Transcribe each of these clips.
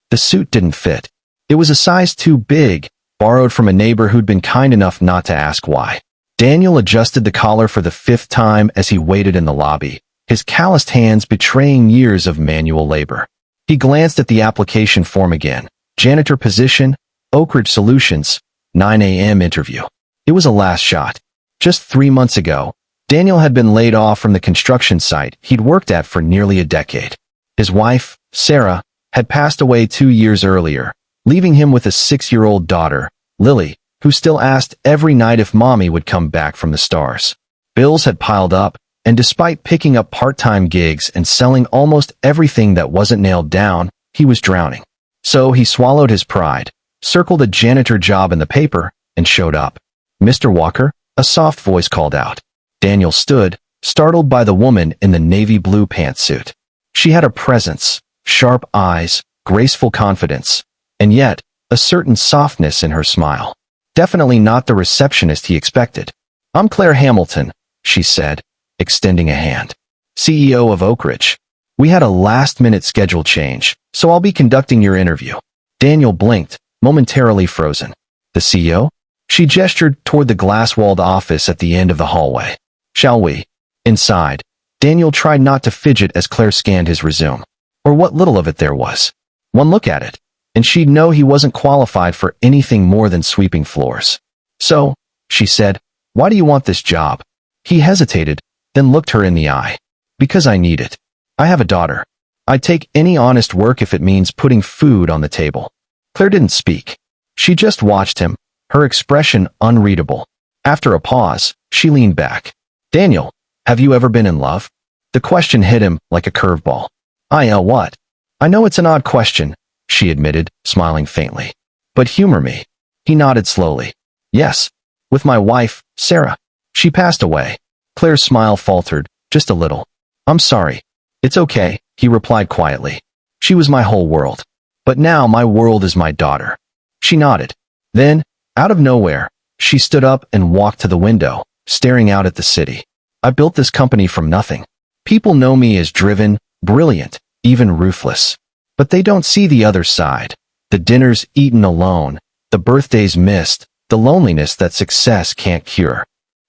The suit didn't fit. It was a size too big, borrowed from a neighbor who'd been kind enough not to ask why. Daniel adjusted the collar for the 5th time as he waited in the lobby, his calloused hands betraying years of manual labor. He glanced at the application form again. Janitor position, Oak Ridge Solutions, 9 a.m. interview. It was a last shot. Just 3 months ago, Daniel had been laid off from the construction site he'd worked at for nearly a decade. His wife, Sarah, had passed away 2 years earlier, leaving him with a 6-year-old daughter, Lily, who still asked every night if mommy would come back from the stars. Bills had piled up, and despite picking up part-time gigs and selling almost everything that wasn't nailed down, he was drowning. So he swallowed his pride, circled a janitor job in the paper, and showed up. "Mr. Walker?" a soft voice called out. Daniel stood, startled by the woman in the navy blue pantsuit. She had a presence, sharp eyes, graceful confidence, and yet a certain softness in her smile. Definitely not the receptionist he expected. "I'm Claire Hamilton," she said, extending a hand. "CEO of Oak Ridge. We had a last-minute schedule change, so I'll be conducting your interview." Daniel blinked, momentarily frozen. "The CEO?" She gestured toward the glass-walled office at the end of the hallway. "Shall we?" Inside, Daniel tried not to fidget as Claire scanned his resume, or what little of it there was. One look at it, and she'd know he wasn't qualified for anything more than sweeping floors. "So," she said, "why do you want this job?" He hesitated, then looked her in the eye. "Because I need it. I have a daughter. I'd take any honest work if it means putting food on the table." Claire didn't speak. She just watched him, her expression unreadable. After a pause, she leaned back. "Daniel, have you ever been in love?" The question hit him like a curveball. What? "I know it's an odd question," she admitted, smiling faintly. "But humor me." He nodded slowly. "Yes. With my wife, Sarah. She passed away." Claire's smile faltered, just a little. "I'm sorry." "It's okay," he replied quietly. "She was my whole world. But now my world is my daughter." She nodded. Then, out of nowhere, she stood up and walked to the window, staring out at the city. "I built this company from nothing. People know me as driven, brilliant, even ruthless. But they don't see the other side. The dinners eaten alone, the birthdays missed, the loneliness that success can't cure."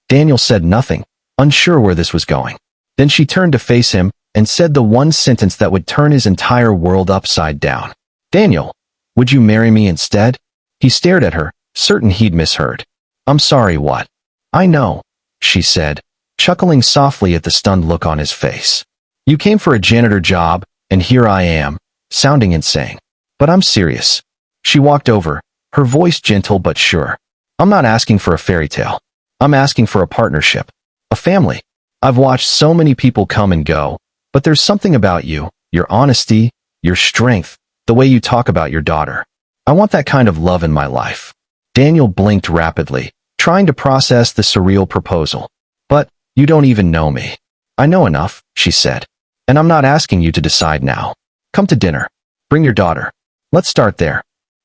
Daniel said nothing, unsure where this was going. Then she turned to face him and said the one sentence that would turn his entire world upside down. "Daniel, would you marry me instead?" He stared at her, certain he'd misheard. "I'm sorry, what?" "I know," she said, chuckling softly at the stunned look on his face. "You came for a janitor job, and here I am, sounding insane. But I'm serious." She walked over, her voice gentle but sure. "I'm not asking for a fairy tale. I'm asking for a partnership. A family. I've watched so many people come and go, but there's something about you, your honesty, your strength, the way you talk about your daughter. I want that kind of love in my life." Daniel blinked rapidly, trying to process the surreal proposal. "But you don't even know me." "I know enough," she said. "And I'm not asking you to decide now. Come to dinner. Bring your daughter. Let's start there."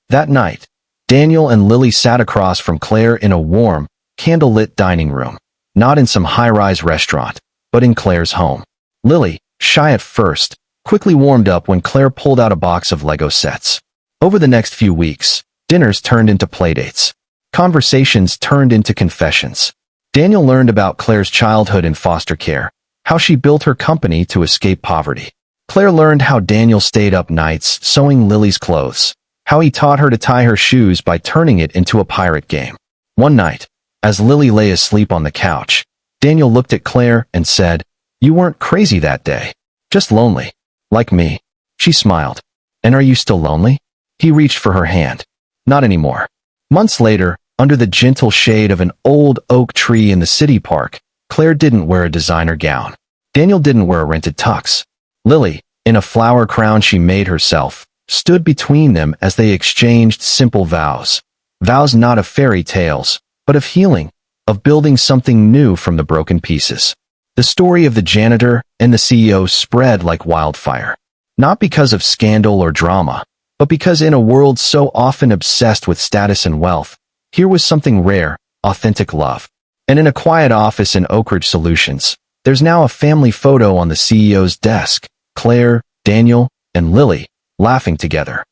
That night, Daniel and Lily sat across from Claire in a warm, candlelit dining room, not in some high-rise restaurant, but in Claire's home. Lily, shy at first, quickly warmed up when Claire pulled out a box of Lego sets. Over the next few weeks, dinners turned into playdates. Conversations turned into confessions. Daniel learned about Claire's childhood in foster care, how she built her company to escape poverty. Claire learned how Daniel stayed up nights sewing Lily's clothes, how he taught her to tie her shoes by turning it into a pirate game. One night, as Lily lay asleep on the couch, Daniel looked at Claire and said, "You weren't crazy that day. Just lonely. Like me." She smiled. "And are you still lonely?" He reached for her hand. "Not anymore." Months later, under the gentle shade of an old oak tree in the city park, Claire didn't wear a designer gown. Daniel didn't wear a rented tux. Lily, in a flower crown she made herself, stood between them as they exchanged simple vows. Vows not of fairy tales, but of healing, of building something new from the broken pieces. The story of the janitor and the CEO spread like wildfire. Not because of scandal or drama, but because in a world so often obsessed with status and wealth, here was something rare, authentic love. And in a quiet office in Oak Ridge Solutions, there's now a family photo on the CEO's desk, Claire, Daniel, and Lily, laughing together.